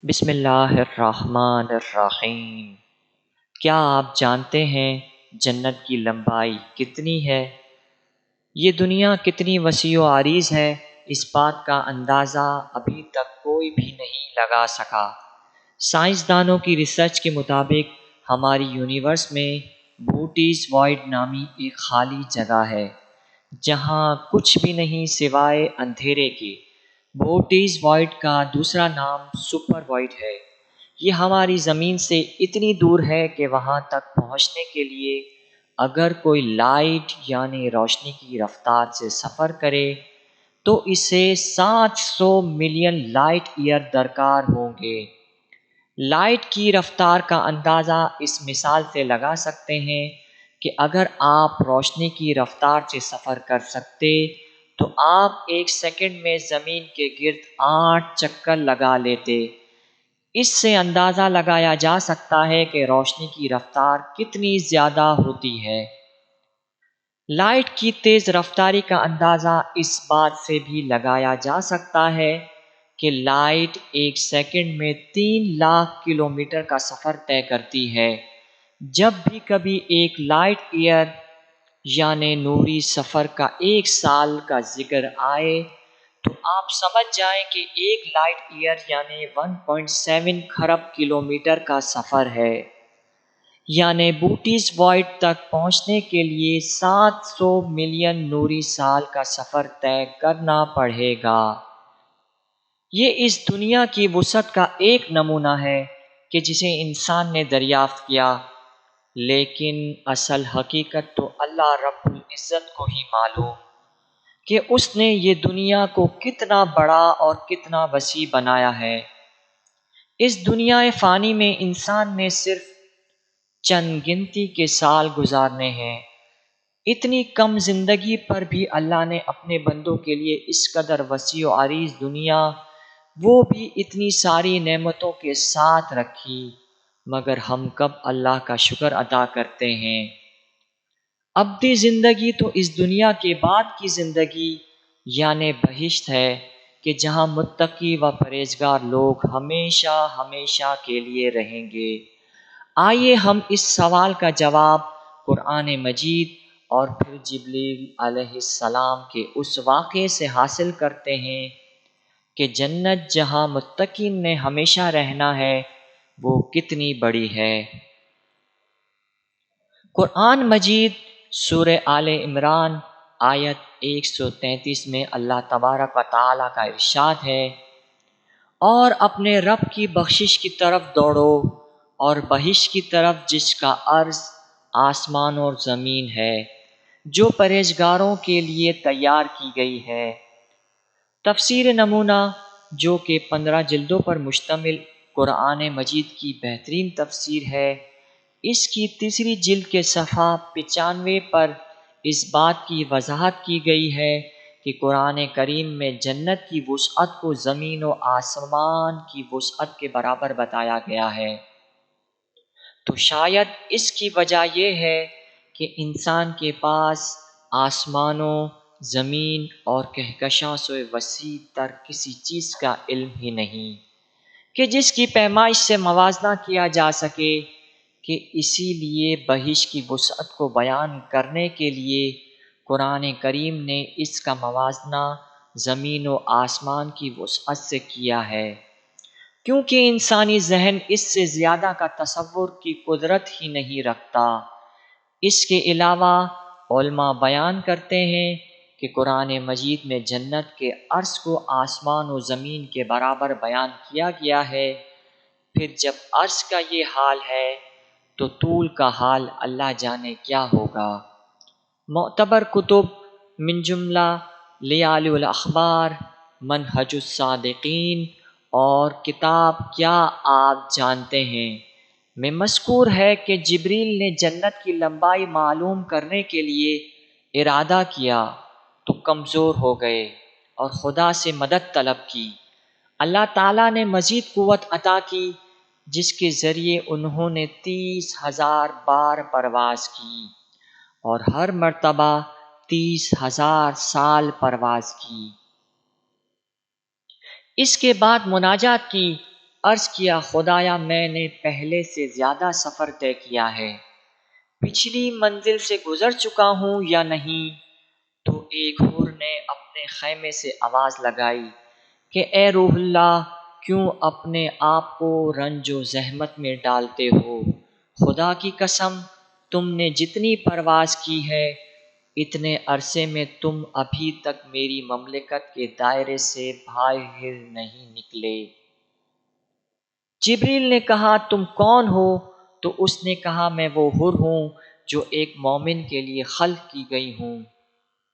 بسم اللہ الرحمن الرحیم۔ کیا آپ جانتے ہیں جنت کی لمبائی کتنی ہے؟ یہ دنیا کتنی وسیع و عریض ہے، اس بات کا اندازہ ابھی تک کوئی بھی نہیں لگا سکا۔ سائنسدانوں کی ریسرچ کے مطابق ہماری یونیورس میں بوٹیز وائڈ نامی ایک خالی جگہ ہے جہاں کچھ بھی نہیں سوائے اندھیرے کے۔ بوٹیز وائڈ کا دوسرا نام سپر وائڈ ہے۔ یہ ہماری زمین سے اتنی دور ہے کہ وہاں تک پہنچنے کے لیے اگر کوئی لائٹ یعنی روشنی کی رفتار سے سفر کرے تو اسے 700 ملین لائٹ ایئر درکار ہوں گے۔ لائٹ کی رفتار کا اندازہ اس مثال سے لگا سکتے ہیں کہ اگر آپ روشنی کی رفتار سے سفر کر سکتے تو آپ ایک سیکنڈ میں زمین کے گرد 8 چکر لگا لیتے۔ اس سے اندازہ لگایا جا سکتا ہے کہ روشنی کی رفتار کتنی زیادہ ہوتی ہے۔ لائٹ کی تیز رفتاری کا اندازہ اس بات سے بھی لگایا جا سکتا ہے کہ لائٹ ایک سیکنڈ میں 3 لاکھ کلومیٹر کا سفر طے کرتی ہے۔ جب بھی کبھی ایک لائٹ ایئر یعنی نوری سفر کا 1 سال کا ذکر آئے تو آپ سمجھ جائیں کہ ایک لائٹ ایئر یعنی 1.7 کھرب کلومیٹر کا سفر ہے، یعنی بوٹیز وائڈ تک پہنچنے کے لیے 700 ملین نوری سال کا سفر طے کرنا پڑے گا۔ یہ اس دنیا کی وسعت کا ایک نمونہ ہے کہ جسے انسان نے دریافت کیا، لیکن اصل حقیقت تو اللہ رب العزت کو ہی معلوم کہ اس نے یہ دنیا کو کتنا بڑا اور کتنا وسیع بنایا ہے۔ اس دنیا فانی میں انسان نے صرف چند گنتی کے سال گزارنے ہیں۔ اتنی کم زندگی پر بھی اللہ نے اپنے بندوں کے لیے اس قدر وسیع و عریض دنیا، وہ بھی اتنی ساری نعمتوں کے ساتھ رکھی، مگر ہم کب اللہ کا شکر ادا کرتے ہیں؟ ابدی زندگی تو اس دنیا کے بعد کی زندگی یعنی بہشت ہے کہ جہاں متقی و پرہیزگار لوگ ہمیشہ ہمیشہ کے لیے رہیں گے۔ آئیے ہم اس سوال کا جواب قرآن مجید اور پھر جبریل علیہ السلام کے اس واقعے سے حاصل کرتے ہیں کہ جنت جہاں متقین نے ہمیشہ رہنا ہے وہ کتنی بڑی ہے۔ قرآن مجید سورہ آل عمران آیت 133 میں اللہ تبارک و تعالیٰ کا ارشاد ہے، اور اپنے رب کی بخشش کی طرف دوڑو اور بہشت کی طرف جس کا عرض آسمان اور زمین ہے، جو پرہیزگاروں کے لیے تیار کی گئی ہے۔ تفسیر نمونہ جو کہ 15 جلدوں پر مشتمل قرآن مجید کی بہترین تفسیر ہے، اس کی تیسری جلد کے صفحہ 95 پر اس بات کی وضاحت کی گئی ہے کہ قرآن کریم میں جنت کی وسعت کو زمین و آسمان کی وسعت کے برابر بتایا گیا ہے۔ تو شاید اس کی وجہ یہ ہے کہ انسان کے پاس آسمانوں، زمین اور کہکشاں سے وسیع تر کسی چیز کا علم ہی نہیں کہ جس کی پیمائش سے موازنہ کیا جا سکے، کہ اسی لیے بہشت کی وسعت کو بیان کرنے کے لیے قرآن کریم نے اس کا موازنہ زمین و آسمان کی وسعت سے کیا ہے، کیونکہ انسانی ذہن اس سے زیادہ کا تصور کی قدرت ہی نہیں رکھتا۔ اس کے علاوہ علماء بیان کرتے ہیں کہ قرآن مجید میں جنت کے عرض کو آسمان و زمین کے برابر بیان کیا گیا ہے۔ پھر جب عرض کا یہ حال ہے تو طول کا حال اللہ جانے کیا ہوگا۔ معتبر کتب من جملہ لیال الاخبار، منہج الصادقین اور کتاب کیا آپ جانتے ہیں میں مذکور ہے کہ جبریل نے جنت کی لمبائی معلوم کرنے کے لیے ارادہ کیا تو کمزور ہو گئے اور خدا سے مدد طلب کی۔ اللہ تعالیٰ نے مزید قوت عطا کی جس کے ذریعے انہوں نے 30,000 بار پرواز کی اور ہر مرتبہ 30,000 سال پرواز کی۔ اس کے بعد مناجات کی عرض کیا خدایا میں نے پہلے سے زیادہ سفر طے کیا ہے، پچھلی منزل سے گزر چکا ہوں یا نہیں؟ تو ایک حور نے اپنے خیمے سے آواز لگائی کہ اے روح اللہ، کیوں اپنے آپ کو رنج و زحمت میں ڈالتے ہو؟ خدا کی قسم، تم نے جتنی پرواز کی ہے اتنے عرصے میں تم ابھی تک میری مملکت کے دائرے سے باہر نہیں نکلے۔ جبریل نے کہا تم کون ہو؟ تو اس نے کہا میں وہ حور ہوں جو ایک مومن کے لیے خلق کی گئی ہوں۔